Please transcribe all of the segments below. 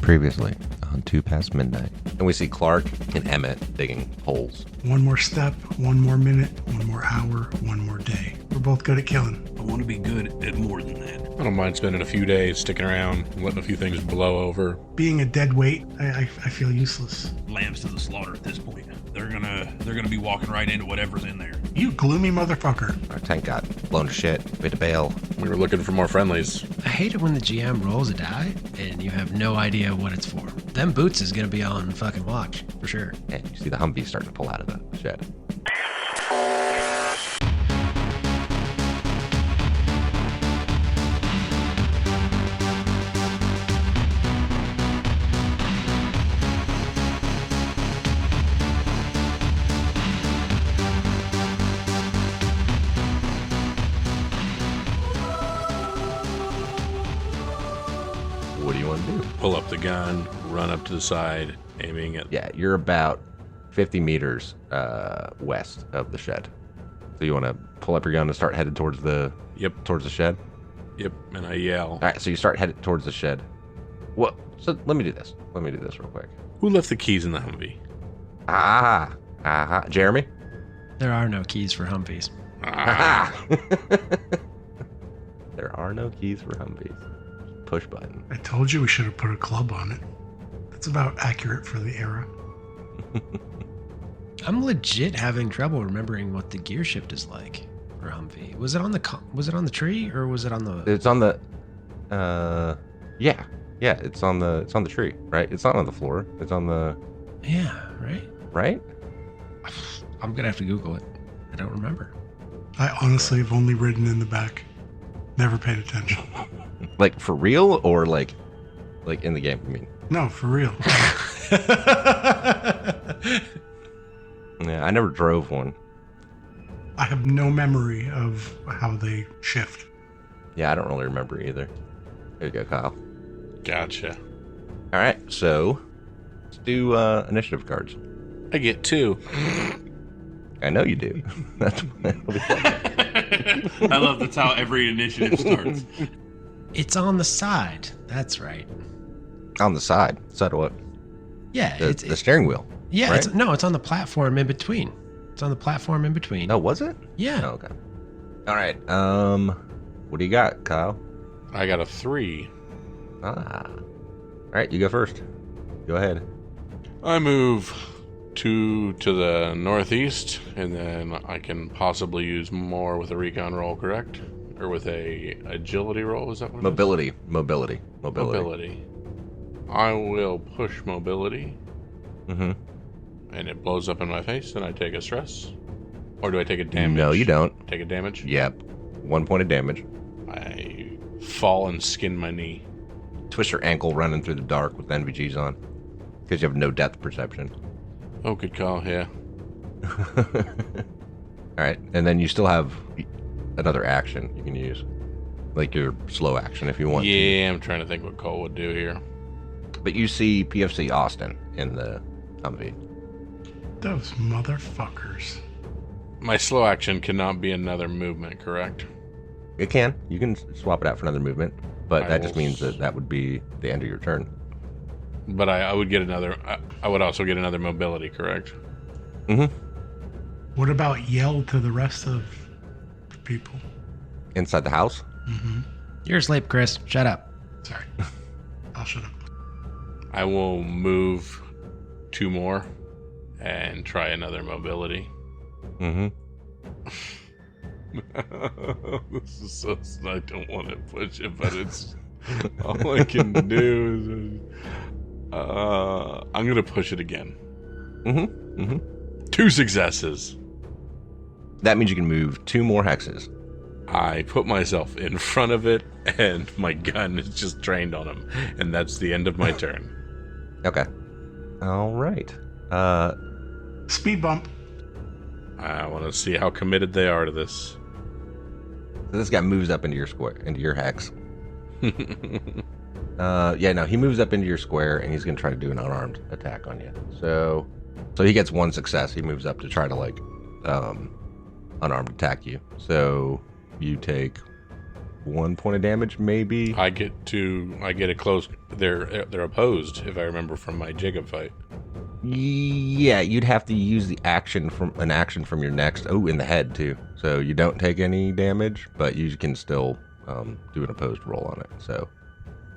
Previously on 2 Past Midnight. And we see Clark and Emmett digging holes. One more step, one more minute, one more hour, one more day. We're both good at killing. I want to be good at more than that. I don't mind spending a few days sticking around and letting a few things blow over. Being a dead weight, I feel useless. Lambs to the slaughter at this point. They're gonna be walking right into whatever's in there. You gloomy motherfucker. Our tank got blown to shit. We had to bail. We were looking for more friendlies. I hate it when the GM rolls a die and you have no idea what it's for. Them boots is gonna be on fucking watch, for sure. And you see the Humvee starting to pull out of the shed. What do you want to do? Pull up the gun, run up to the side, aiming at... Yeah, you're about 50 meters west of the shed. So you want to pull up your gun and start headed towards the towards the shed? Yep, and I yell. All right, so you start headed towards the shed. What? So let me do this. Let me do this real quick. Who left the keys in the Humvee? Jeremy? There are no keys for Humvees. There are no keys for Humvees. Push button. I told you we should have put a club on it. That's about accurate for the era. I'm legit having trouble remembering what the gear shift is like for Humvee. Was it on the tree or was it on the? It's on the. Yeah. It's on the tree, right? It's not on the floor. It's on the. Yeah. Right. Right. I'm gonna have to Google it. I don't remember. I honestly have only ridden in the back. Never paid attention. Like for real or like in the game? I mean. No, for real. Yeah, I never drove one. I have no memory of how they shift. Yeah, I don't really remember either. There you go, Kyle. Gotcha. All right, so let's do initiative cards. I get 2. I know you do. That's I love that's how every initiative starts. It's on the side. That's right. on the side. Side of what? Yeah, The steering wheel. Yeah, right? it's on the platform in between. It's on the platform in between. Oh, was it? Yeah. Oh, okay. All right. What do you got, Kyle? I got a 3. All right, you go first. Go ahead. I move 2 to the northeast, and then I can possibly use more with a recon roll, correct? Or with a agility roll, is that what it is? Mobility. I will push mobility. Mm-hmm. And it blows up in my face, and I take a stress. Or do I take a damage? No, you don't. Take a damage? Yep. 1 point of damage. I fall and skin my knee. Twist your ankle running through the dark with NVGs on. Because you have no depth perception. Oh, good call, yeah. Alright, and then you still have another action you can use. Like your slow action if you want to. Yeah, I'm trying to think what Cole would do here. But you see PFC Austin in the Humvee. Those motherfuckers. My slow action cannot be another movement, correct? It can. You can swap it out for another movement. But I that just will means that would be the end of your turn. But I would get another... I would also get another mobility, correct? Mm-hmm. What about yell to the rest of the people? Inside the house? Mm-hmm. You're asleep, Chris. Shut up. Sorry. I'll shut up. I will move 2 more and try another mobility. Mm-hmm. This is so... I don't want to push it, but it's... all I can do is... I'm going to push it again. Mm-hmm. Mm-hmm. 2 successes. That means you can move 2 more hexes. I put myself in front of it, and my gun is just trained on him. And that's the end of my turn. Okay. All right. Speed bump. I want to see how committed they are to this. So this guy moves up into your square, into your hex. Yeah, no, he moves up into your square, and he's going to try to do an unarmed attack on you. So he gets 1 success. He moves up to try to, like, unarmed attack you. So you take 1 point of damage, maybe. I get a close. They're opposed, if I remember from my Jacob fight. Yeah, you'd have to use an action from your next. Oh, in the head too. So you don't take any damage, but you can still do an opposed roll on it. So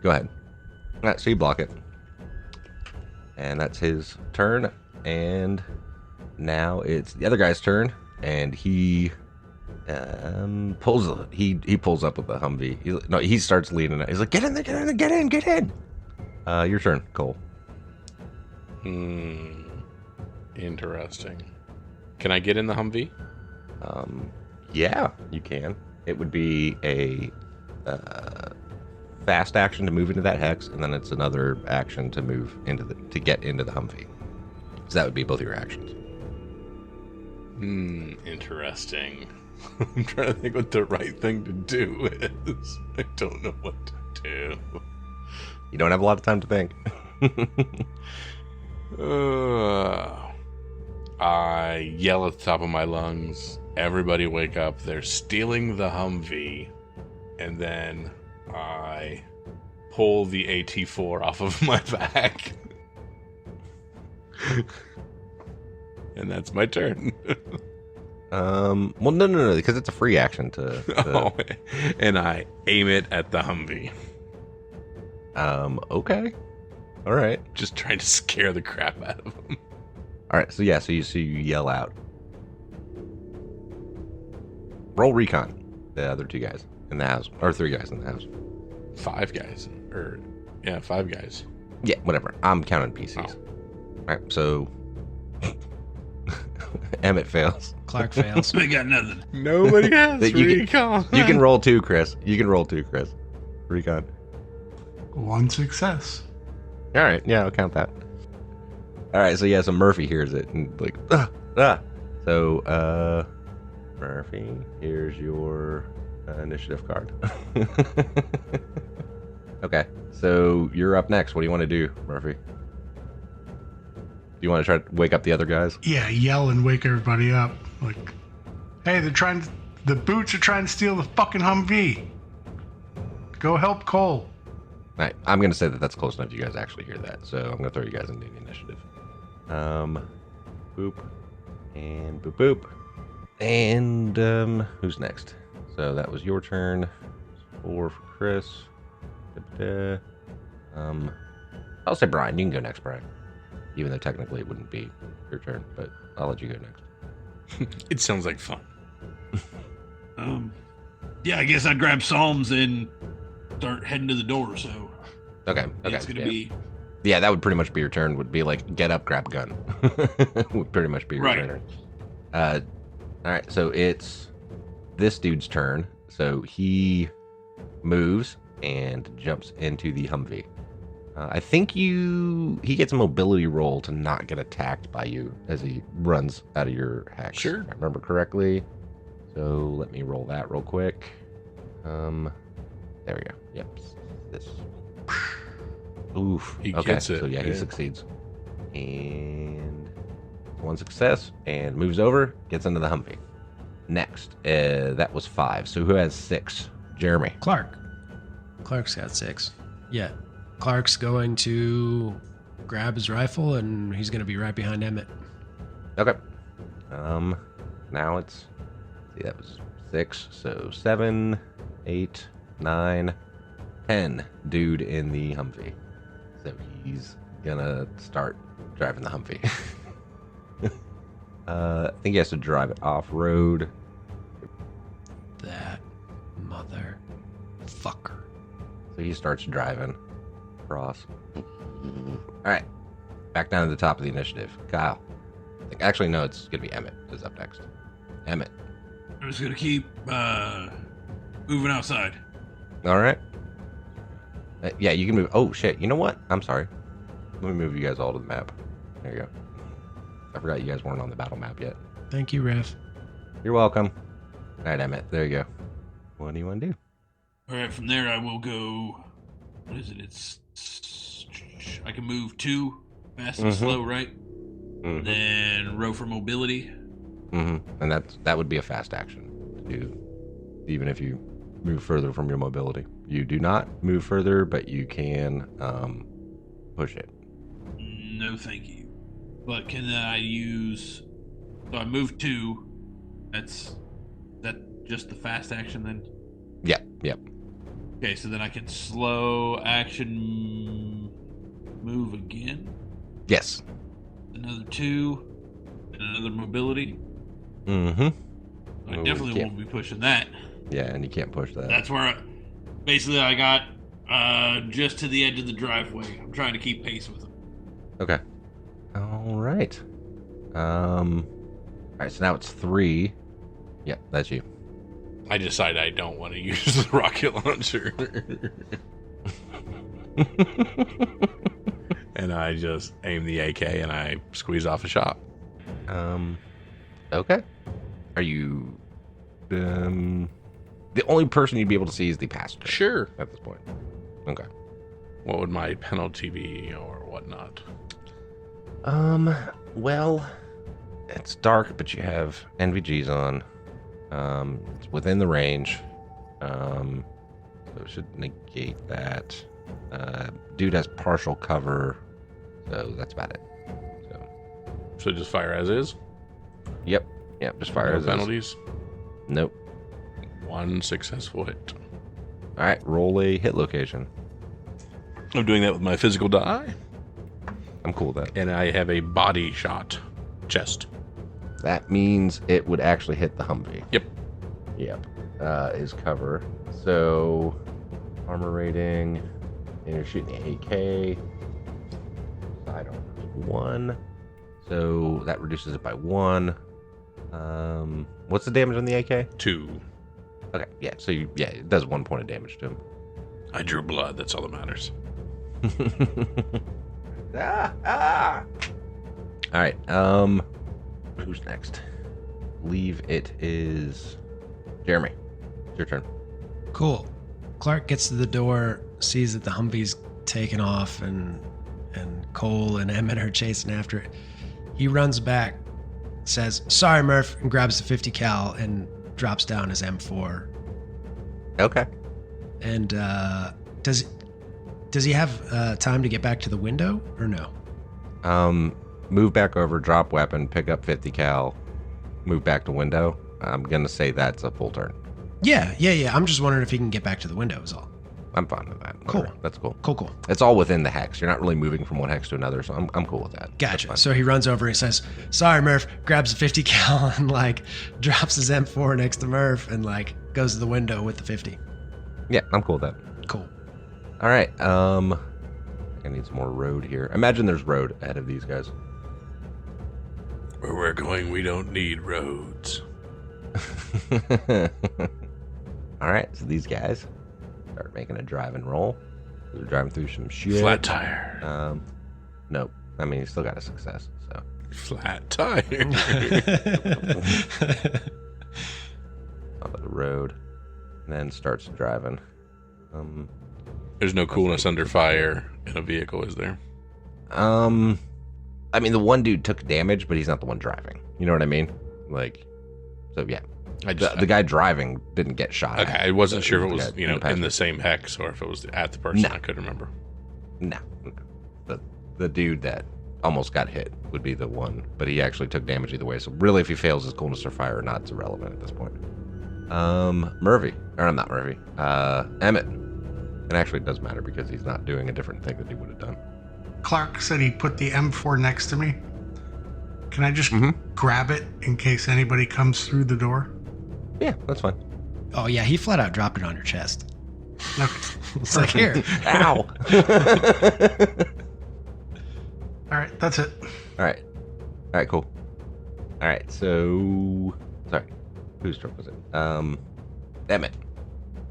go ahead. All right, so you block it, and that's his turn. And now it's the other guy's turn, and he pulls up with the Humvee. He starts leading it. He's like, "Get in there! Get in! Get in! Get in!" Your turn, Cole. Interesting. Can I get in the Humvee? Yeah, you can. It would be a fast action to move into that hex, and then it's another action to move to get into the Humvee. So that would be both of your actions. Interesting. I'm trying to think what the right thing to do is. I don't know what to do. You don't have a lot of time to think. I yell at the top of my lungs, everybody wake up, they're stealing the Humvee, and then I pull the AT-4 off of my back. And that's my turn. Well, no, because it's a free action to... Oh, and I aim it at the Humvee. Okay. All right. Just trying to scare the crap out of them. All right, so you yell out. Roll recon. The other 2 guys in the house, or 3 guys in the house. 5 guys, 5 guys. Yeah, whatever. I'm counting PCs. Oh. All right, so Emmett fails. Clark fails. We got nothing. Nobody has You recon. You can roll 2, Chris. Recon. 1 success. All right, yeah, I'll count that. All right, so Murphy hears it and like, So, Murphy, here's your initiative card. Okay, so you're up next. What do you want to do, Murphy? Do you want to try to wake up the other guys? Yeah, yell and wake everybody up. Like, hey, the boots are trying to steal the fucking Humvee. Go help Cole. All right, I'm going to say that that's close enough. You guys actually hear that, so I'm going to throw you guys into the initiative. Boop, and boop, boop. And, who's next? So that was your turn. 4 for Chris. I'll say Brian. You can go next, Brian. Even though technically it wouldn't be your turn, but I'll let you go next. It sounds like fun. Yeah, I guess I'd grab Psalms and start heading to the door. So Okay. it's gonna be Yeah, that would pretty much be your turn. Would be like get up, grab gun. Would pretty much be your turn. All right, so it's this dude's turn. So he moves and jumps into the Humvee. I think he gets a mobility roll to not get attacked by you as he runs out of your hex. Sure. If I remember correctly. So let me roll that real quick. There we go. Yep. This. Oof. He Okay. gets it. So yeah, he succeeds. And 1 success and moves over, gets into the Humvee. Next, that was 5. So who has 6? Jeremy. Clark. Clark's got 6. Yeah. Clark's going to grab his rifle and he's going to be right behind Emmett. Okay. Now it's, see, that was 6. So 7, 8, 9, 10 dude in the Humvee. So he's gonna start driving the Humvee. I think he has to drive it off-road. That motherfucker. So he starts driving across. All right. Back down to the top of the initiative. Kyle. Actually, no, it's going to be Emmett is up next. Emmett. I'm just gonna keep moving outside. All right. Yeah, you can move. Oh, shit. You know what? I'm sorry. Let me move you guys all to the map. There you go. I forgot you guys weren't on the battle map yet. Thank you, Rev. You're welcome. All right, Emmett. There you go. What do you want to do? All right, from there I will go. What is it? I can move 2 fast and slow, right? Mm-hmm. Then row for mobility. Mm-hmm. And that would be a fast action to do, even if you move further from your mobility. You do not move further, but you can push it. No, thank you. But can I use? So I move 2. Is that just the fast action then? Yep. Okay, so then I can slow action move again. Yes. Another 2, and another mobility. Mm-hmm. I definitely won't be pushing that. Yeah, and you can't push that. That's where I got just to the edge of the driveway. I'm trying to keep pace with them. Okay. All right. All right, so now it's 3. Yep, that's you. I decide I don't want to use the rocket launcher. And I just aim the AK and I squeeze off a shot. Okay. Are you... the only person you'd be able to see is the passenger. Sure. At this point. Okay. What would my penalty be or whatnot? Well, it's dark, but you have NVGs on. It's within the range. So it should negate that. Dude has partial cover, so that's about it. So just fire as is? Yep, just fire No as penalties? is. Nope. 1 successful hit. All right, roll a hit location. I'm doing that with my physical die. I'm cool with that. And I have a body shot. Chest. That means it would actually hit the Humvee. Yep. Is cover. So, armor rating, and you're shooting the AK. Side armor 1. So, that reduces it by 1. What's the damage on the AK? 2. Okay, yeah, so it does 1 point of damage to him. I drew blood. That's all that matters. All right, who's next? Believe it is Jeremy. It's your turn. Cool. Clark gets to the door, sees that the Humvee's taken off, and Cole and Emmett are chasing after it. He runs back, says, "Sorry, Murph," and grabs the 50 cal and drops down his M4. Okay. And does he have time to get back to the window or no? Move back over, drop weapon, pick up 50 cal, move back to window. I'm gonna say that's a full turn. Yeah. I'm just wondering if he can get back to the window is all. I'm fine with that. Cool. Whatever. That's cool. Cool. It's all within the hex. You're not really moving from one hex to another, so I'm cool with that. Gotcha. So he runs over and says, "Sorry, Murph," grabs a 50 cal and drops his M4 next to Murph and goes to the window with the 50. Yeah, I'm cool with that. Cool. All right. I need some more road here. Imagine there's road ahead of these guys. Where we're going, we don't need roads. All right, so these guys start making a drive and roll. They're driving through some shit. Flat tire. Nope. I mean, you still got a success, so. Flat tire. Onto the road, and then starts driving. There's no coolness under fire in a vehicle, is there? I mean, the one dude took damage, but he's not the one driving. You know what I mean? So yeah. The guy driving didn't get shot. Okay, at, I wasn't so sure if the it was, guy in passenger. the same hex or if it was at the person. No. I couldn't remember. No. The dude that almost got hit would be the one, but he actually took damage either way. So really, if he fails his coolness or fire or not, it's irrelevant at this point. Murphy. Or I'm not Murphy. Emmett. It actually does matter because he's not doing a different thing that he would have done. Clark said he put the M4 next to me. Can I just grab it in case anybody comes through the door? Yeah, that's fine. Oh, yeah, he flat out dropped it on your chest. Okay. It's like, here. Ow. All right, that's it. All right, cool. All right, so sorry, whose turn was it? Emmett.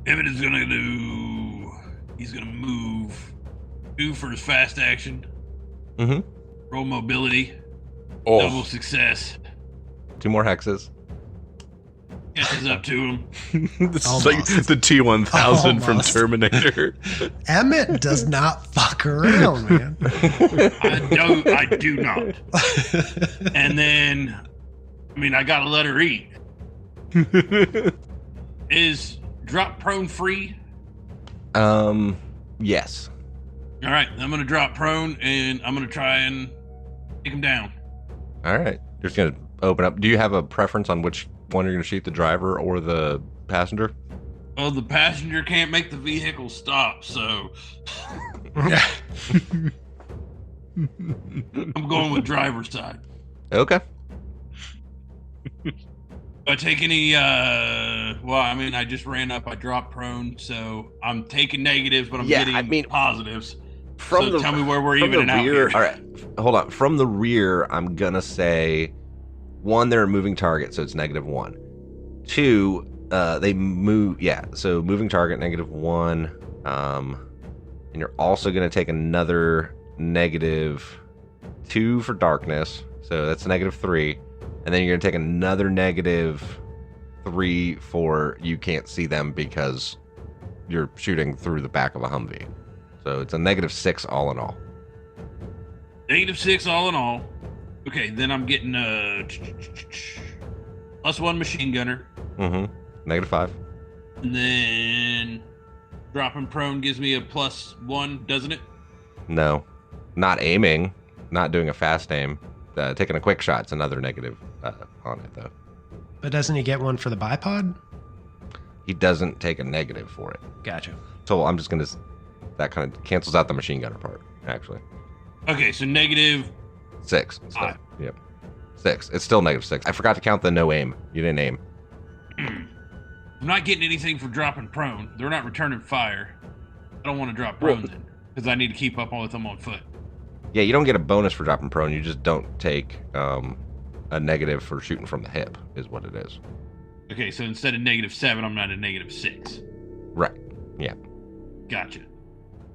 Emmett is gonna do. He's gonna move 2 for his fast action. Roll mobility. Oh, Double success. 2 more hexes. Catches up to him. this is like the T-1000 from Almost. Terminator. Emmett does not fuck around, man. I do not. And then, I gotta let her eat. His drop prone free? Yes. All right, I'm gonna drop prone and I'm gonna try and take him down. All right. Just gonna open up. Do you have a preference on which one you're gonna shoot, the driver or the passenger? Well, the passenger can't make the vehicle stop, so I'm going with driver's side. Okay. Do I take any, well, I mean, I just ran up, I dropped prone, so I'm taking negatives, but I'm getting positives. So tell me where we're evening out here. All right, hold on. From the rear, I'm gonna say, 1, they're a moving target, so it's -1. 2, they move, so moving target, -1. And you're also gonna take another -2 for darkness, so that's -3. And then you're gonna take another -3 for you can't see them because you're shooting through the back of a Humvee. So it's a -6 all in all. -6 all in all. Okay, then I'm getting +1 machine gunner. -5. And then dropping prone gives me a +1, doesn't it? No, not aiming, not doing a fast aim. Taking a quick shot's another negative on it though. But doesn't he get one for the bipod? He doesn't take a negative for it. Gotcha. So I'm just gonna. That kind of cancels out the machine gunner part, actually. Okay, so -6. Still. Yep. 6. It's still -6. I forgot to count the no aim. You didn't aim. I'm not getting anything for dropping prone. They're not returning fire. I don't want to drop prone then, because I need to keep up with them on foot. Yeah, you don't get a bonus for dropping prone. You just don't take a negative for shooting from the hip, is what it is. Okay, so instead of -7, I'm not at -6. Right. Yeah. Gotcha.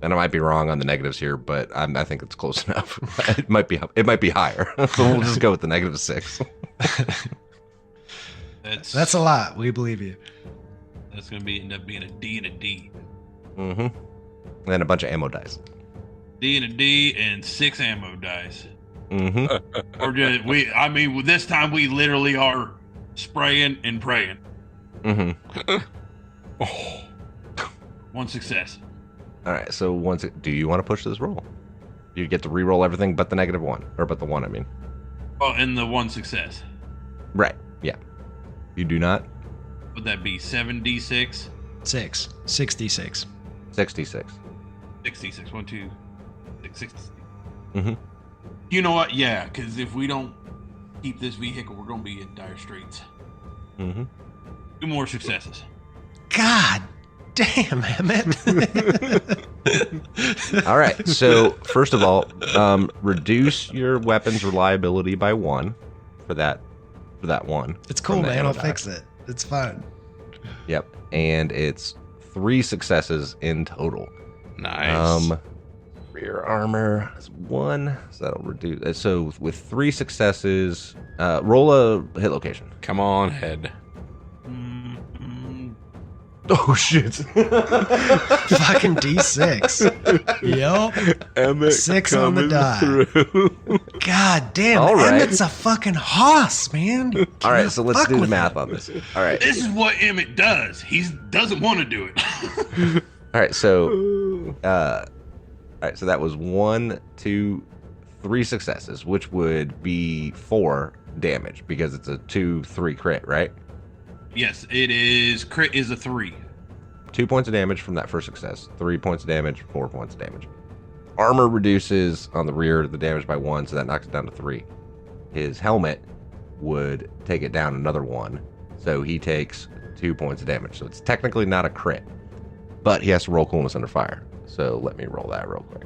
And I might be wrong on the negatives here, but I think it's close enough. It might be higher, so we'll just go with the -6. That's a lot. We believe you. That's gonna end up being a D and a D. And then a bunch of ammo dice. D and a D and 6 ammo dice. Or just this time we literally are spraying and praying. 1 success. All right. So do you want to push this roll? You get to re-roll everything but the -1, or but the 1. I mean. Oh, and the 1 success. Right. Yeah. You do not. Would that be 7d6? 6. 66. 66. 66. 1, 2, 6, 66. Mm-hmm. You know what? Yeah, because if we don't keep this vehicle, we're going to be in dire straits. Mm-hmm. 2 more successes. God damn, Emmett. All right. So first of all, reduce your weapon's reliability by 1 for that one. It's cool, man. I'll fix it. It's fine. Yep. And it's 3 successes in total. Nice. Rear armor is 1, so that'll reduce. So with 3 successes, roll a hit location. Come on, head. Oh shit! Fucking D6. Yup. Emmett 6 on the die. through. God damn. All right. Emmett's a fucking hoss, man. All right, so let's Fuck do the with math him. on this. All right. This is what Emmett does. He doesn't want to do it. All right. So, so that was 1, 2, 3 successes, which would be 4 damage because it's a 2-3 crit, right? Yes, it is. Crit is a 3. 2 points of damage from that first success. 3 points of damage, 4 points of damage. Armor reduces on the rear the damage by 1, so that knocks it down to 3. His helmet would take it down another 1, so he takes 2 points of damage. So it's technically not a crit, but he has to roll coolness under fire. So let me roll that real quick.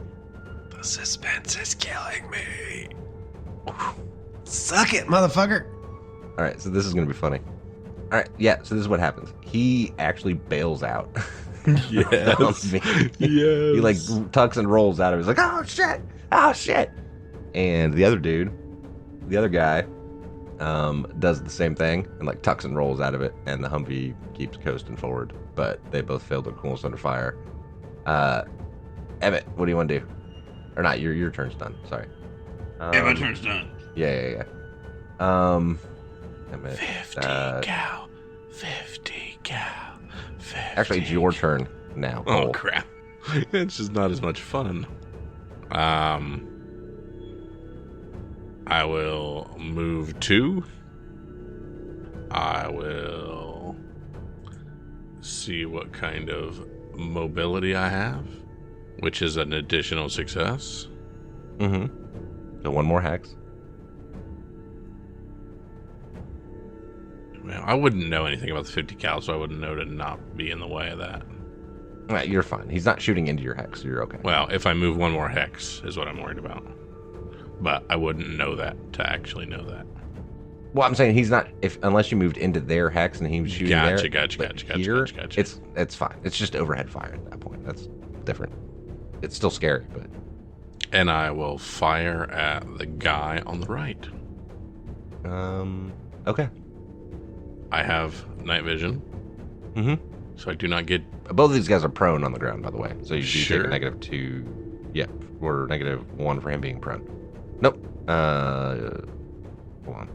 The suspense is killing me. Suck it, motherfucker. All right, so this is going to be funny. All right, yeah, so this is what happens. He actually bails out. Yes. He like tucks and rolls out of it. He's like, oh shit. And the other guy, does the same thing and like tucks and rolls out of it, and the Humvee keeps coasting forward. But they both failed their coolness under fire. Emmett, what do you want to do? Or not? Your turn's done. Sorry. Yeah, my turn's done. Yeah. Emmett, 50 cal. 50 cal. Actually, it's your turn now. Oh, Cole. crap. It's just not as much fun. I will move 2. I will see what kind of mobility I have, which is an additional success. So 1 more hex. Well, I wouldn't know anything about the 50 cal, so I wouldn't know to not be in the way of that. Right, you're fine. He's not shooting into your hex, so you're okay. Well, if I move 1 more hex is what I'm worried about. But I wouldn't know that to actually know that. Well, I'm saying he's not, unless you moved into their hex and he was shooting there. Gotcha. It's fine. It's just overhead fire at that point. That's different. It's still scary, but. And I will fire at the guy on the right. Okay. I have night vision. So I do not get... Both of these guys are prone on the ground, by the way. So you do Sure. take a -2. Yeah, or -1 for him being prone. Nope. Hold on.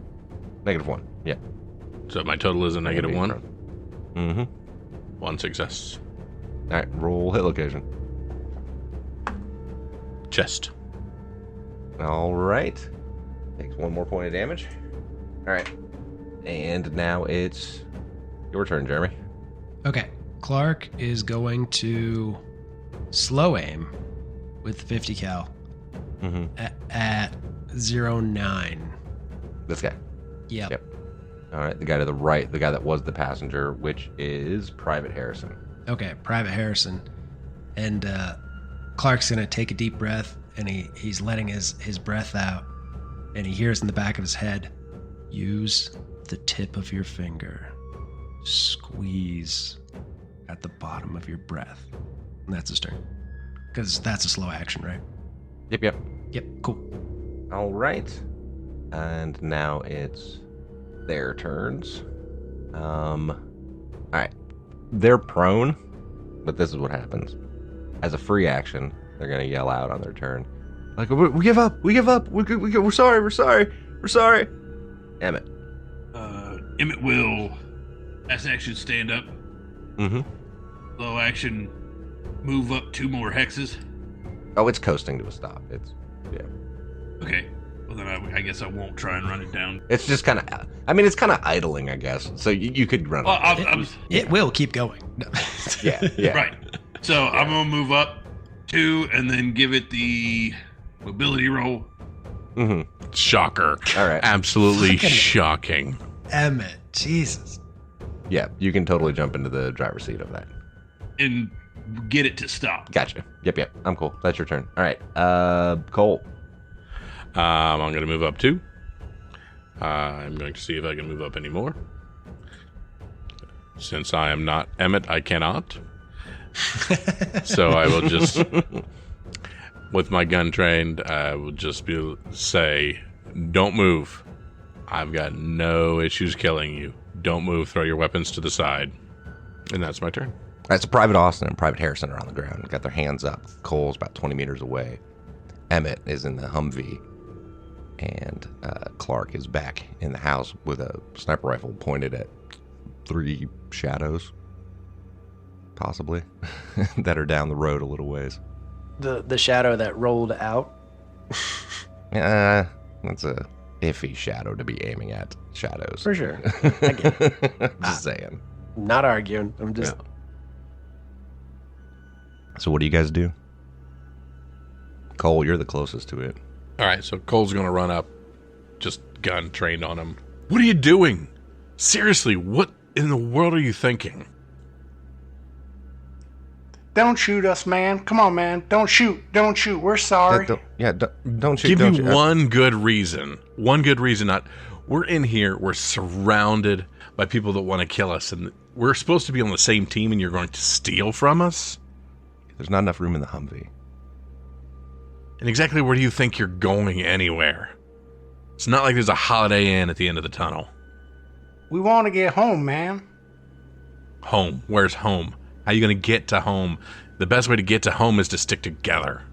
-1. Yeah. So my total is a -1? Mm-hmm. 1 success. All right, roll hit location. Chest. All right. Takes 1 more point of damage. All right. And now it's your turn, Jeremy. Okay. Clark is going to slow aim with 50 cal at 09. This guy. Yep. All right, the guy to the right, the guy that was the passenger, which is Private Harrison. Okay, Private Harrison. And Clark's going to take a deep breath, and he's letting his breath out. And he hears in the back of his head, use the tip of your finger. Squeeze at the bottom of your breath. And that's his turn. Because that's a slow action, right? Yep. Yep, cool. All right. And now it's their turns. All right. They're prone, but this is what happens. As a free action, they're going to yell out on their turn. Like, we give up. We're sorry. Emmett. Emmett will, as action, stand up. Slow action, move up 2 more hexes. Oh, it's coasting to a stop. Yeah. Okay. Well, then I guess I won't try and run it down. It's just kind of, it's kind of idling, I guess. So you could run it. It will keep going. No. Yeah. Right. So I'm going to move up 2 and then give it the mobility roll. Shocker. All right. Absolutely shocking. Emmett, Jesus. Yeah, you can totally jump into the driver's seat of that. And get it to stop. Gotcha. Yep. I'm cool. That's your turn. All right. Cole. I'm going to move up 2. I'm going to see if I can move up any more. Since I am not Emmett, I cannot. So I will just, with my gun trained, I will just say, don't move. I've got no issues killing you. Don't move. Throw your weapons to the side. And that's my turn. All right, so Private Austin and Private Harrison are on the ground. Got their hands up. Cole's about 20 meters away. Emmett is in the Humvee. And Clark is back in the house with a sniper rifle pointed at 3 shadows, possibly, that are down the road a little ways. The shadow that rolled out? That's a iffy shadow to be aiming at shadows. For sure. I get it. Just saying. Not arguing. I'm just... Yeah. So what do you guys do? Cole, you're the closest to it. All right, so Cole's going to run up, just gun trained on him. What are you doing? Seriously, what in the world are you thinking? Don't shoot us, man. Come on, man. Don't shoot. We're sorry. Don't shoot. Give don't me shoot. one good reason. One good reason. Not. We're in here. We're surrounded by people that want to kill us, and we're supposed to be on the same team, and you're going to steal from us? There's not enough room in the Humvee. And exactly where do you think you're going anywhere? It's not like there's a Holiday Inn at the end of the tunnel. We want to get home, man. Home? Where's home? How are you going to get to home? The best way to get to home is to stick together.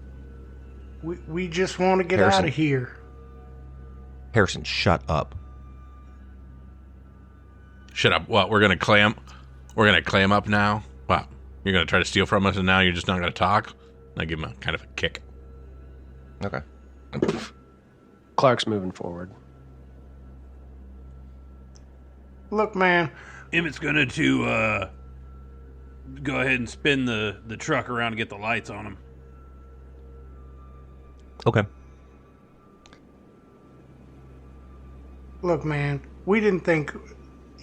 We just want to get out of here. Harrison, shut up. Shut up. What? We're going to clam up now? Wow. You're going to try to steal from us, and now you're just not going to talk? I give him a kind of a kick. Okay. Clark's moving forward. Look, man. Emmett's going to go ahead and spin the truck around and get the lights on him. Okay. Look, man. We didn't think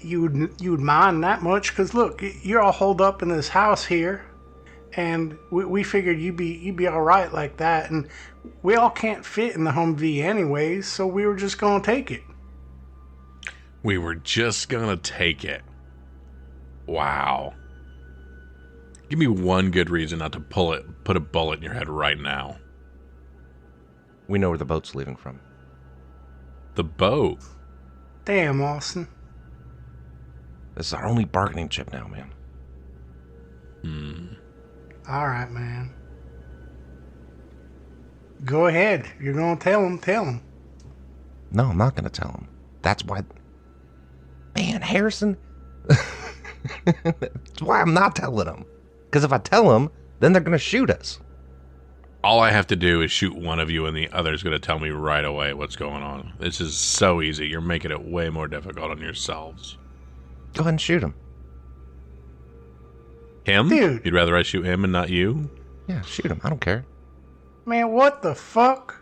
you'd mind that much, because look, you're all holed up in this house here, and we figured you'd be all right like that, and we all can't fit in the Humvee anyways, so we were just gonna take it. We were just gonna take it. Wow. Give me one good reason not to put a bullet in your head right now. We know where the boat's leaving from. The boat? Damn, Austin. This is our only bargaining chip now, man. All right, man. Go ahead. You're gonna tell him. No, I'm not gonna tell him. That's why... Man, Harrison... That's why I'm not telling him. Because if I tell him, then they're gonna shoot us. All I have to do is shoot one of you, and the other's going to tell me right away what's going on. This is so easy. You're making it way more difficult on yourselves. Go ahead and shoot him. Him? Dude. You'd rather I shoot him and not you? Yeah, shoot him. I don't care. Man, what the fuck?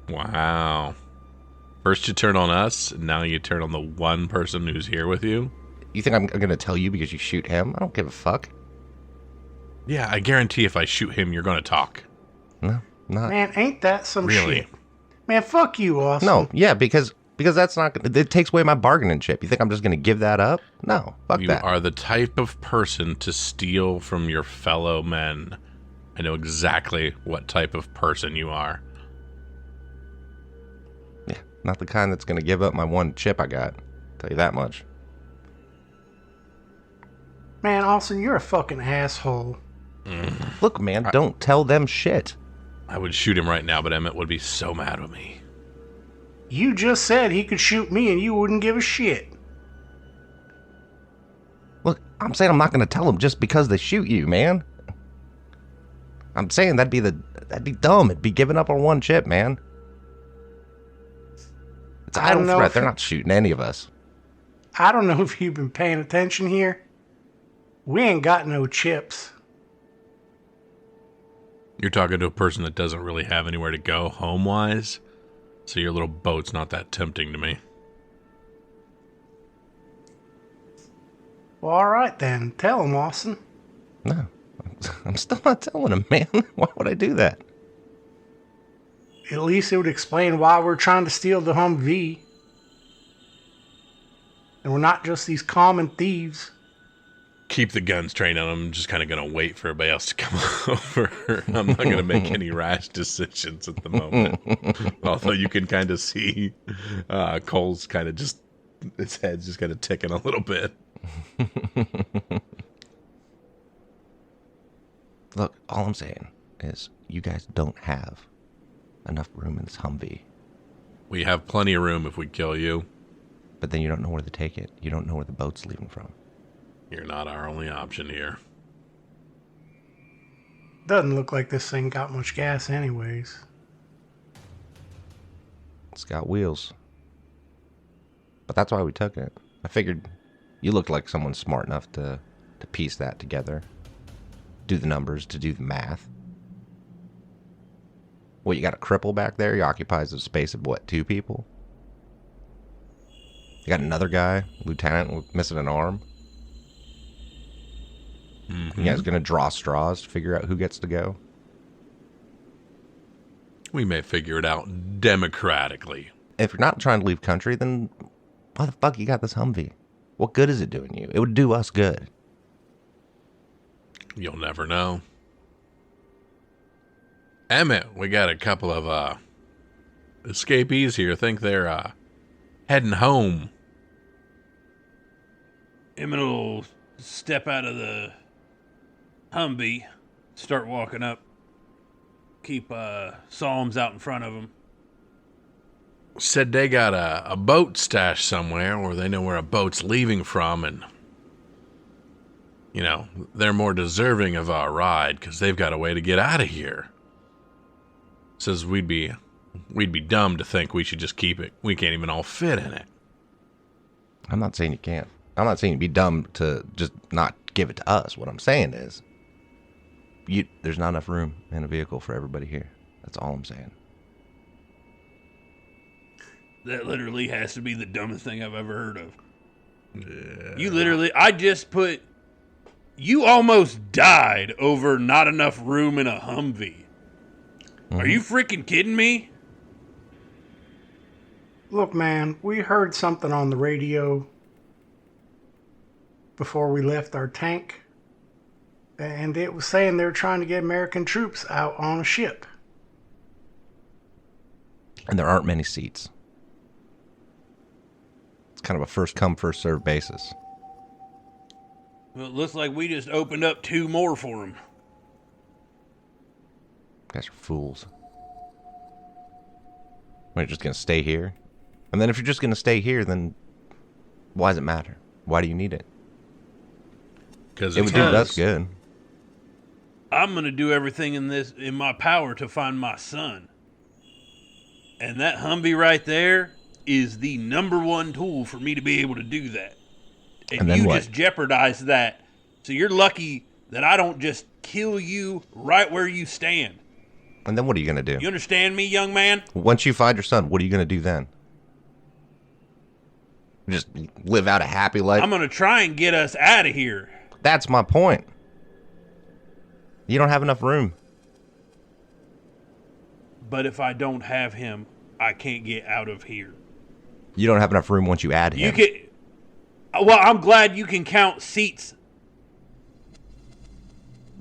Wow. First you turn on us, and now you turn on the one person who's here with you? You think I'm going to tell you because you shoot him? I don't give a fuck. Yeah, I guarantee if I shoot him, you're going to talk. No, not. Man, ain't that some Really? shit? Man, fuck you, Austin. No, yeah, because that's not... It takes away my bargaining chip. You think I'm just going to give that up? No, fuck You that. are the type of person to steal from your fellow men. I know exactly what type of person you are. Yeah, not the kind that's going to give up my one chip I got. Tell you that much. Man, Austin, you're a fucking asshole. Look, man, don't tell them shit. I would shoot him right now, but Emmett would be so mad with me. You just said he could shoot me and you wouldn't give a shit. Look, I'm saying I'm not going to tell them just because they shoot you, man. I'm saying that'd be dumb. It'd be giving up on one chip, man. It's I don't idle know threat. if They're it- not shooting any of us. I don't know if you've been paying attention here. We ain't got no chips. You're talking to a person that doesn't really have anywhere to go home-wise, so your little boat's not that tempting to me. Well, all right then. Tell him, Austin. No, I'm still not telling him, man. Why would I do that? At least it would explain why we're trying to steal the Humvee. And we're not just these common thieves. Keep the guns trained on them. I'm just kind of going to wait for everybody else to come over. I'm not going to make any rash decisions at the moment. Although you can kind of see Cole's kind of just, his head's just kind of ticking a little bit. Look, all I'm saying is you guys don't have enough room in this Humvee. We have plenty of room if we kill you. But then you don't know where to take it. You don't know where the boat's leaving from. You're not our only option here. Doesn't look like this thing got much gas anyways. It's got wheels. But that's why we took it. I figured you looked like someone smart enough to piece that together. Do the numbers, to do the math. What, you got a cripple back there? He occupies the space of, what, 2 people? You got another guy, lieutenant, missing an arm? You guys gonna draw straws to figure out who gets to go? We may figure it out democratically. If you're not trying to leave country, then why the fuck you got this Humvee? What good is it doing you? It would do us good. You'll never know. Emmett, we got a couple of escapees here. Think they're heading home. Emmett will step out of the Humvee, start walking up, keep Psalms out in front of him. Said they got a boat stashed somewhere, or they know where a boat's leaving from, and you know, they're more deserving of our ride because they've got a way to get out of here. Says we'd be dumb to think we should just keep it. We can't even all fit in it. I'm not saying you can't. I'm not saying you'd be dumb to just not give it to us. What I'm saying is, there's not enough room in a vehicle for everybody here. That's all I'm saying. That literally has to be the dumbest thing I've ever heard of. Yeah. You almost died over not enough room in a Humvee. Mm-hmm. Are you freaking kidding me? Look, man, we heard something on the radio before we left our tank, and it was saying they were trying to get American troops out on a ship. And there aren't many seats. It's kind of a first come, first served basis. Well, it looks like we just opened up 2 more for them. You guys are fools. We're just going to stay here? And then if you're just going to stay here, then why does it matter? Why do you need it? Because it would do us good. I'm going to do everything in my power to find my son. And that Humvee right there is the #1 tool for me to be able to do that. And you just jeopardize that. So you're lucky that I don't just kill you right where you stand. And then what are you going to do? You understand me, young man? Once you find your son, what are you going to do then? Just live out a happy life? I'm going to try and get us out of here. That's my point. You don't have enough room. But if I don't have him, I can't get out of here. You don't have enough room once you add him. Well, I'm glad you can count seats.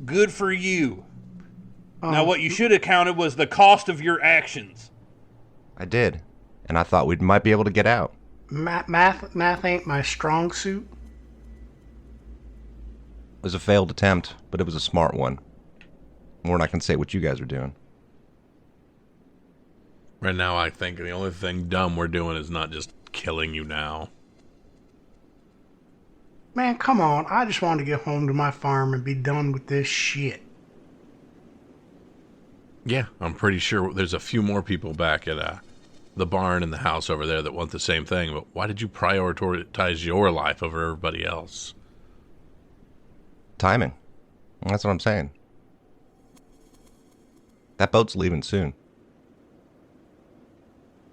Good for you. Now, what you should have counted was the cost of your actions. I did. And I thought we might be able to get out. Math ain't my strong suit. It was a failed attempt, but it was a smart one. More than I can say what you guys are doing. Right now, I think the only thing dumb we're doing is not just killing you now. Man, come on. I just want to get home to my farm and be done with this shit. Yeah, I'm pretty sure there's a few more people back at the barn and the house over there that want the same thing, but why did you prioritize your life over everybody else? Timing. That's what I'm saying. That boat's leaving soon.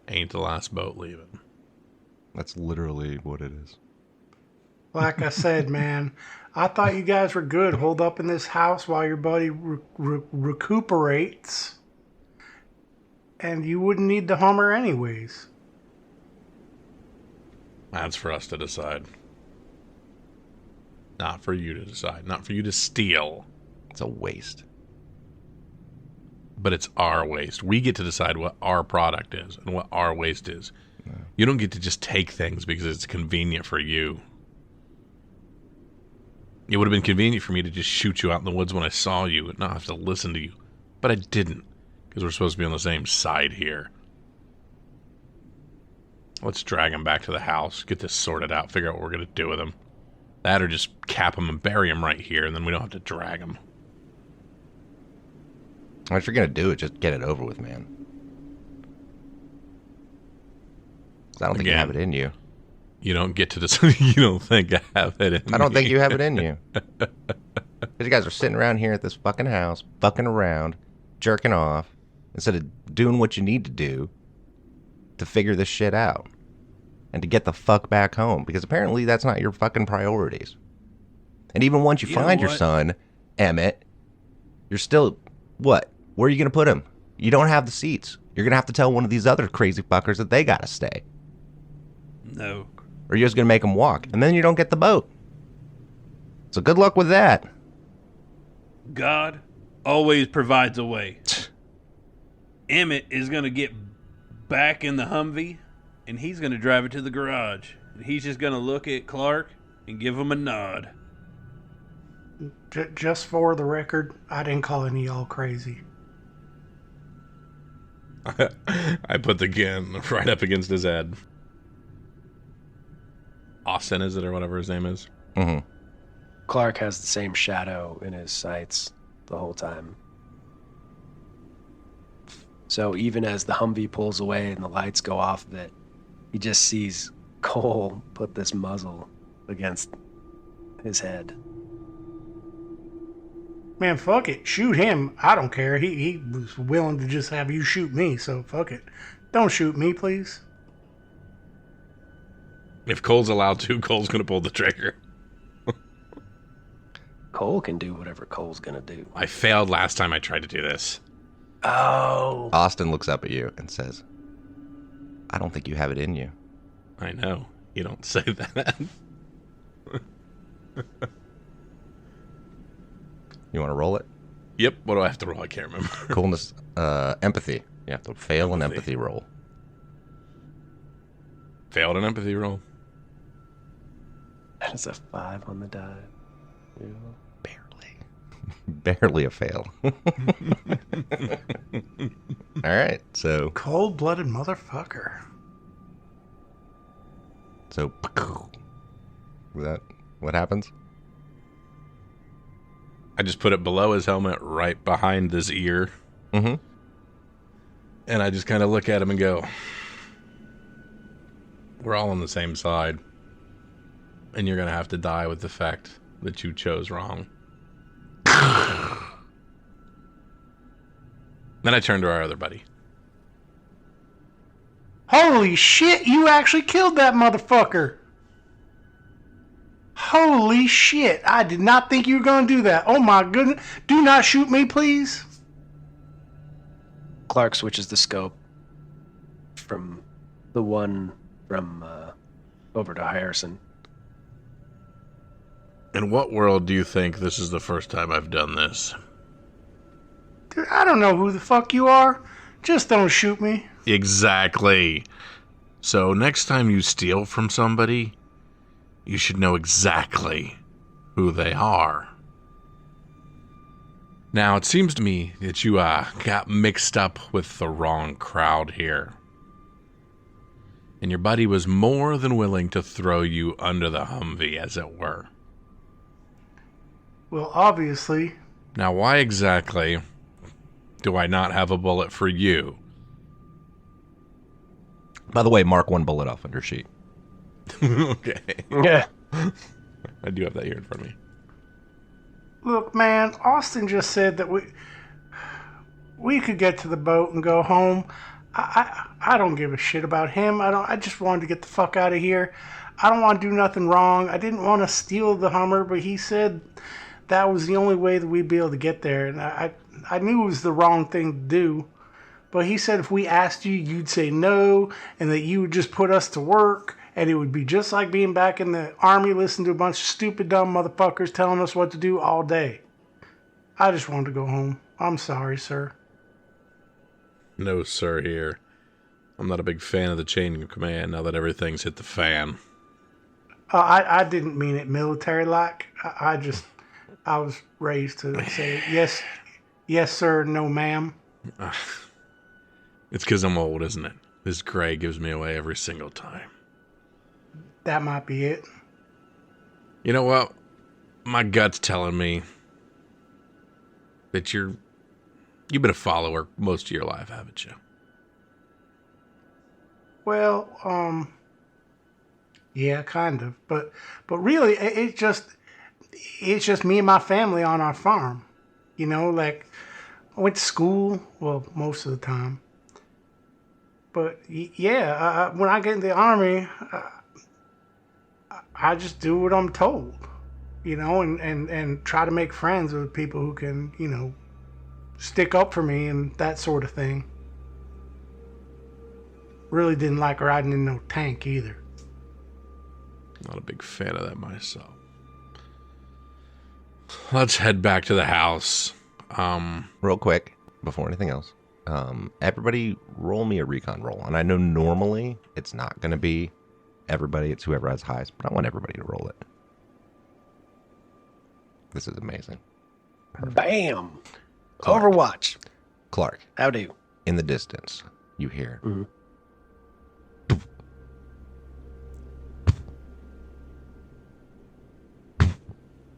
Ain't the last boat leaving. That's literally what it is. Like I said, man, I thought you guys were good. Hold up in this house while your buddy recuperates. And you wouldn't need the Hummer anyways. That's for us to decide. Not for you to decide. Not for you to steal. It's a waste. But it's our waste. We get to decide what our product is and what our waste is. No. You don't get to just take things because it's convenient for you. It would have been convenient for me to just shoot you out in the woods when I saw you and not have to listen to you. But I didn't, because we're supposed to be on the same side here. Let's drag him back to the house, get this sorted out, figure out what we're going to do with him. That or just cap him and bury him right here, and then we don't have to drag him. If you're going to do it, just get it over with, man. 'Cause I don't think you have it in you. You don't get to this. You don't think I have it in me. I don't think you have it in you. Because you guys are sitting around here at this fucking house, fucking around, jerking off, instead of doing what you need to do to figure this shit out. And to get the fuck back home. Because apparently that's not your fucking priorities. And even once you find your son, Emmett, you're still, what? Where are you going to put him? You don't have the seats. You're going to have to tell one of these other crazy fuckers that they got to stay. No. Or you're just going to make them walk. And then you don't get the boat. So good luck with that. God always provides a way. Emmett is going to get back in the Humvee, and he's going to drive it to the garage. And he's just going to look at Clark and give him a nod. Just for the record, I didn't call any of y'all crazy. I put the gun right up against his head. Austin, is it, or whatever his name is? Mm-hmm. Clark has the same shadow in his sights the whole time. So even as the Humvee pulls away and the lights go off of it, he just sees Cole put this muzzle against his head. Man, fuck it. Shoot him. I don't care. He was willing to just have you shoot me, so fuck it. Don't shoot me, please. If Cole's allowed to, Cole's going to pull the trigger. Cole can do whatever Cole's going to do. I failed last time I tried to do this. Oh. Austin looks up at you and says, I don't think you have it in you. I know. You don't say that. You want to roll it? Yep. What do I have to roll? I can't remember. Coolness, empathy. You have to fail an empathy roll. Failed an empathy roll. That is a 5 on the die. Yeah. Barely a fail. All right, so... Cold-blooded motherfucker. So, that what happens? I just put it below his helmet, right behind his ear. Mm-hmm. And I just kind of look at him and go, we're all on the same side. And you're going to have to die with the fact that you chose wrong. Then I turn to our other buddy. Holy shit, you actually killed that motherfucker. Holy shit, I did not think you were going to do that. Oh my goodness. Do not shoot me, please. Clark switches the scope from the one from over to Harrison. In what world do you think this is the first time I've done this? Dude, I don't know who the fuck you are. Just don't shoot me. Exactly. So next time you steal from somebody, you should know exactly who they are. Now, it seems to me that you got mixed up with the wrong crowd here. And your buddy was more than willing to throw you under the Humvee, as it were. Well, obviously. Now, why exactly do I not have a bullet for you? By the way, mark one bullet off on your sheet. Okay. Yeah. I do have that here in front of me. Look, man, Austin just said that we could get to the boat and go home. I don't give a shit about him. I just wanted to get the fuck out of here. I don't want to do nothing wrong. I didn't want to steal the Hummer, but he said that was the only way that we'd be able to get there. And I knew it was the wrong thing to do. But he said if we asked you, you'd say no, and that you would just put us to work, and it would be just like being back in the army listening to a bunch of stupid, dumb motherfuckers telling us what to do all day. I just wanted to go home. I'm sorry, sir. No, sir, here. I'm not a big fan of the chain of command now that everything's hit the fan. I didn't mean it military-like. I was raised to say yes, sir, no, ma'am. It's because I'm old, isn't it? This gray gives me away every single time. That might be it. You know what? My gut's telling me that you've been a follower most of your life, haven't you? Well, yeah, kind of. But really, it's just me and my family on our farm. You know, like I went to school, well, most of the time. But yeah, when I get in the army, I just do what I'm told, you know, and try to make friends with people who can, you know, stick up for me and that sort of thing. Really didn't like riding in no tank either. Not a big fan of that myself. Let's head back to the house. Real quick, before anything else, everybody roll me a recon roll. And I know normally it's not going to be everybody, it's whoever has highest, but I want everybody to roll it. This is amazing. Perfect. Bam! Clark. Overwatch. Clark. How do? In the distance, you hear. Mm-hmm.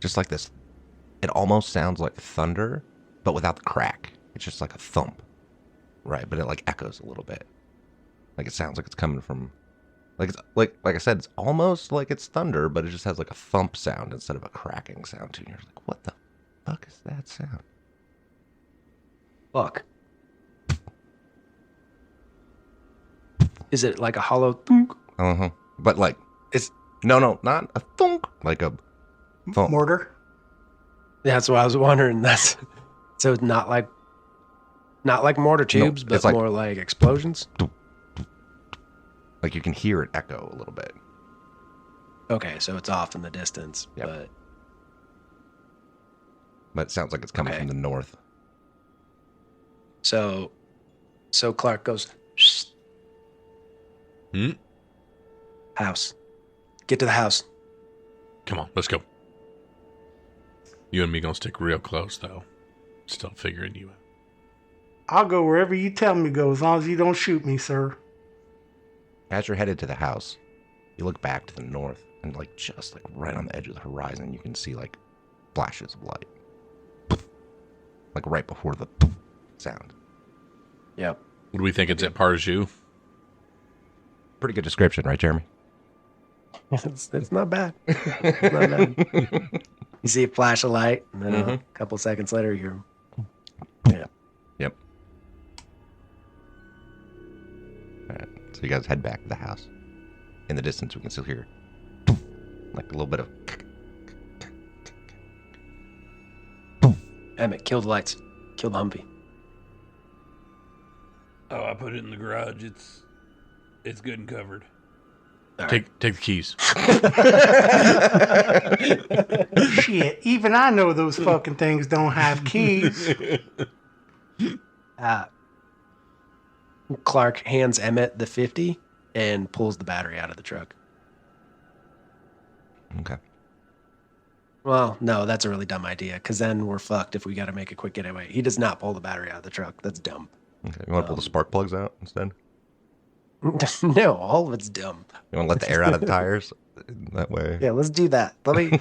just like this. It almost sounds like thunder, but without the crack. It's just like a thump, right? But it like echoes a little bit. Like it sounds like it's coming from, like it's like I said, it's almost like it's thunder, but it just has like a thump sound instead of a cracking sound too. And you're like, what the fuck is that sound? Fuck. Is it like a hollow thunk? Uh-huh. But like, It's no, not a thunk, like a thump. Mortar? That's what I was wondering. That's so it's not like mortar tubes, it's but like- more like explosions. Like you can hear it echo a little bit. Okay, so it's off in the distance, Yep. But it sounds like it's coming Okay. from the north. so Clark goes, "Shh, house, get to the house." Come on, let's go. You and me gonna stick real close, though. Still figuring you out. I'll go wherever you tell me to go, as long as you don't shoot me, sir. As you're headed to the house, you look back to the north, and like just like right on the edge of the horizon, you can see like flashes of light. Like right before the sound. Yep. What do we think it's at Parjou? Pretty good description, right, Jeremy? It's not bad. It's not bad. You see a flash of light, and then a couple seconds later, you're. Yeah. Yep. All right, so you guys head back to the house. In the distance, we can still hear like a little bit of. Emmett, kill the lights. Kill the Humvee. Oh, I put it in the garage. It's good and covered. Take the keys. Shit, even I know those fucking things don't have keys. Clark hands Emmett the 50 and pulls the battery out of the truck. Okay. Well, no, that's a really dumb idea, because then we're fucked if we got to make a quick getaway. He does not pull the battery out of the truck. That's dumb. Okay. You want to pull the spark plugs out instead? No, all of it's dumb. You want to let the air out of the tires? That way. Yeah, let's do that. Let me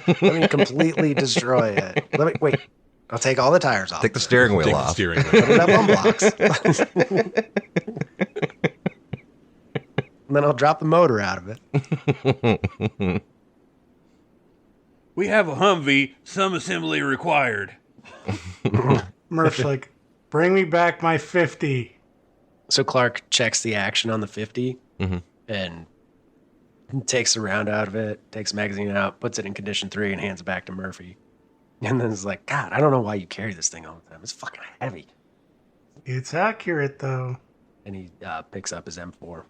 completely destroy it. Wait. I'll take all the tires off. Take the steering wheel Take off. the steering wheel. Put it up on blocks. And then I'll drop the motor out of it. We have a Humvee. Some assembly required. Murph's like, bring me back my 50. So Clark checks the action on the 50 and takes the round out of it, takes the magazine out, puts it in condition 3, and hands it back to Murphy. And then it's like, God, I don't know why you carry this thing all the time. It's fucking heavy. It's accurate, though. And he picks up his M4.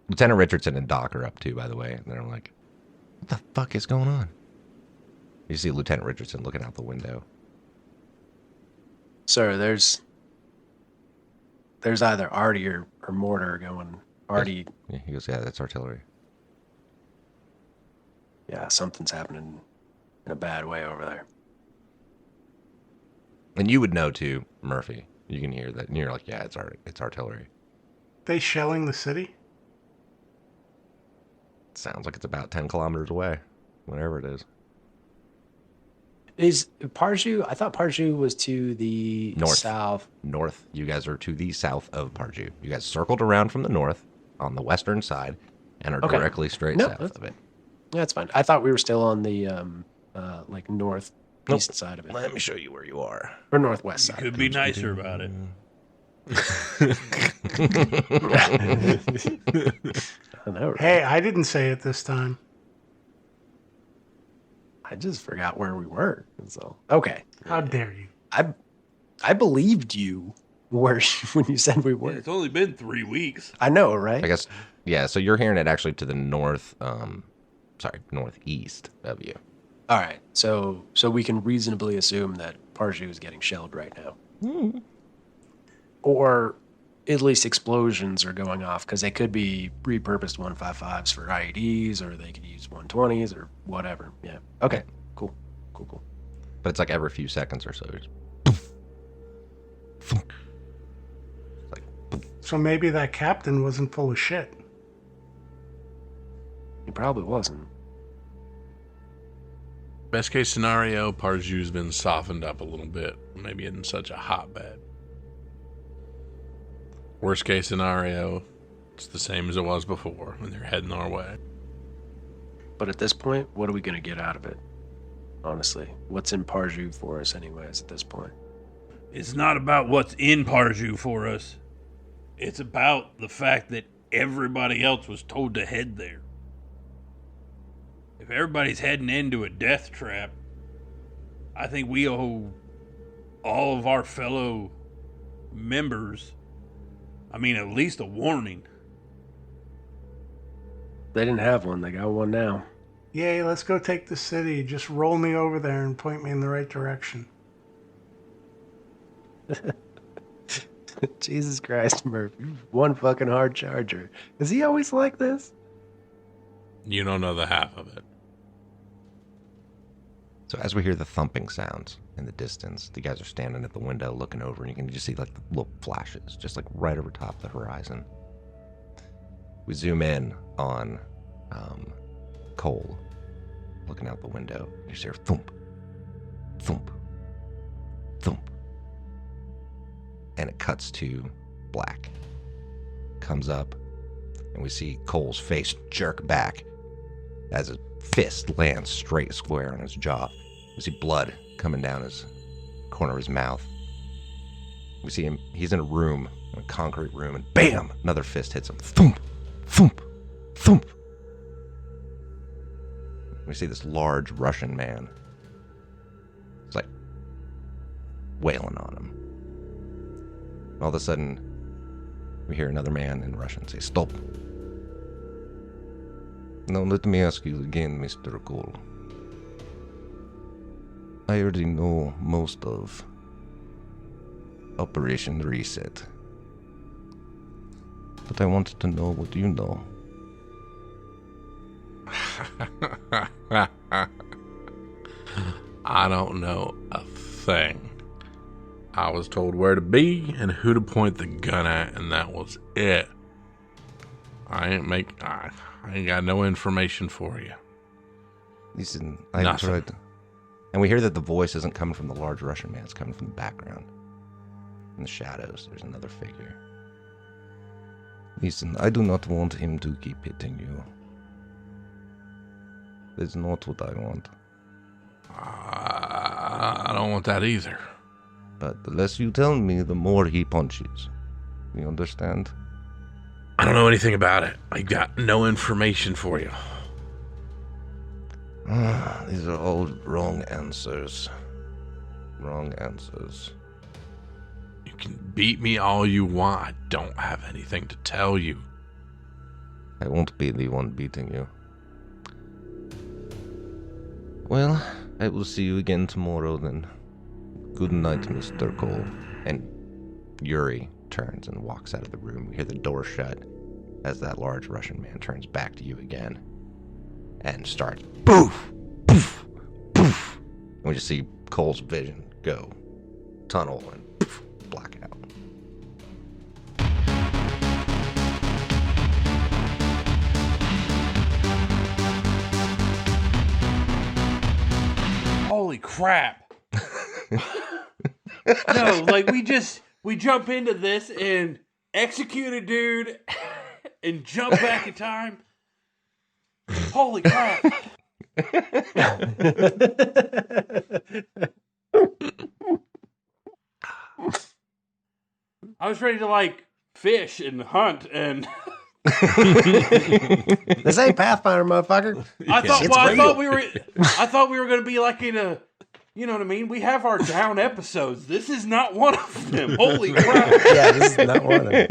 Lieutenant Richardson and Doc are up too, by the way. And they're like, what the fuck is going on? You see Lieutenant Richardson looking out the window. Sir, there's either arty or mortar going. Arty, Yeah, he goes, yeah, that's artillery. yeah, something's happening in a bad way over there. And you would know too, Murphy. You can hear that. And you're like, yeah, it's artillery. They shelling the city? It sounds like it's about 10 kilometers away, whatever it is. Is Parjou? I thought Parjou was to the North. south. North. You guys are to the south of Parjou. You guys circled around from the north on the western side and are Okay. directly straight No, south that's- of it. Yeah, that's fine. I thought we were still on the like northeast side of it, Let me show you where you are. or northwest side. Could be nicer about it. I know, right? Hey, I didn't say it this time. I just forgot where we were. So okay, How dare you? I believed you when you said we were. It's only been 3 weeks. I know, right? I guess, yeah, so you're hearing it actually to the northeast of you. All right, so we can reasonably assume that Parjou is getting shelled right now, or at least explosions are going off, because they could be repurposed 155s for IEDs, or they could use 120s or whatever. Yeah. Okay. Cool. But it's like every few seconds or so. It's So maybe that captain wasn't full of shit. He probably wasn't. Best case scenario, Parju's been softened up a little bit. Maybe in such a hotbed. Worst case scenario, it's the same as it was before, and they're heading our way. But at this point, what are we going to get out of it? Honestly, what's in Parju for us anyways at this point? It's not about what's in Parju for us. It's about the fact that everybody else was told to head there. If everybody's heading into a death trap, I think we owe all of our fellow members, at least a warning. They didn't have one. They got one now. Yay, let's go take the city. Just roll me over there and point me in the right direction. Jesus Christ, Murphy. One fucking hard charger. Is he always like this? You don't know the half of it. So as we hear the thumping sounds in the distance, the guys are standing at the window looking over, and you can just see like the little flashes, just like right over top the horizon. We zoom in on Cole looking out the window. You just hear thump, thump, thump. And it cuts to black. Comes up, and we see Cole's face jerk back as a fist lands straight square on his jaw. We see blood coming down his corner of his mouth. We see him, he's in a room, a concrete room, and bam! Another fist hits him. Thump! Thump! Thump! We see this large Russian man. It's like wailing on him. All of a sudden, we hear another man in Russian say, "Stop." Now let me ask you again, Mr. Cole. I already know most of Operation Reset. But I wanted to know what you know. I don't know a thing. I was told where to be and who to point the gun at, and that was it. I ain't got no information for you. Listen, I tried. And we hear that the voice isn't coming from the large Russian man, it's coming from the background. In the shadows, there's another figure. Listen, I do not want him to keep hitting you. That's not what I want. I don't want that either. But the less you tell me, the more he punches. You understand? I don't know anything about it. I got no information for you. These are all wrong answers. Wrong answers. You can beat me all you want. I don't have anything to tell you. I won't be the one beating you. Well, I will see you again tomorrow then. Good night, Mr. Cole. And Yuri turns and walks out of the room. We hear the door shut as that large Russian man turns back to you again and starts poof, poof, poof. And we just see Cole's vision go tunnel and poof, black out. Holy crap. No, like we jump into this and execute a dude and jump back in time. Holy crap. I was ready to fish and hunt and This ain't Pathfinder, motherfucker. I thought we were gonna be like in a, you know what I mean? We have our down episodes. This is not one of them. Holy crap. Yeah, this is not one of them.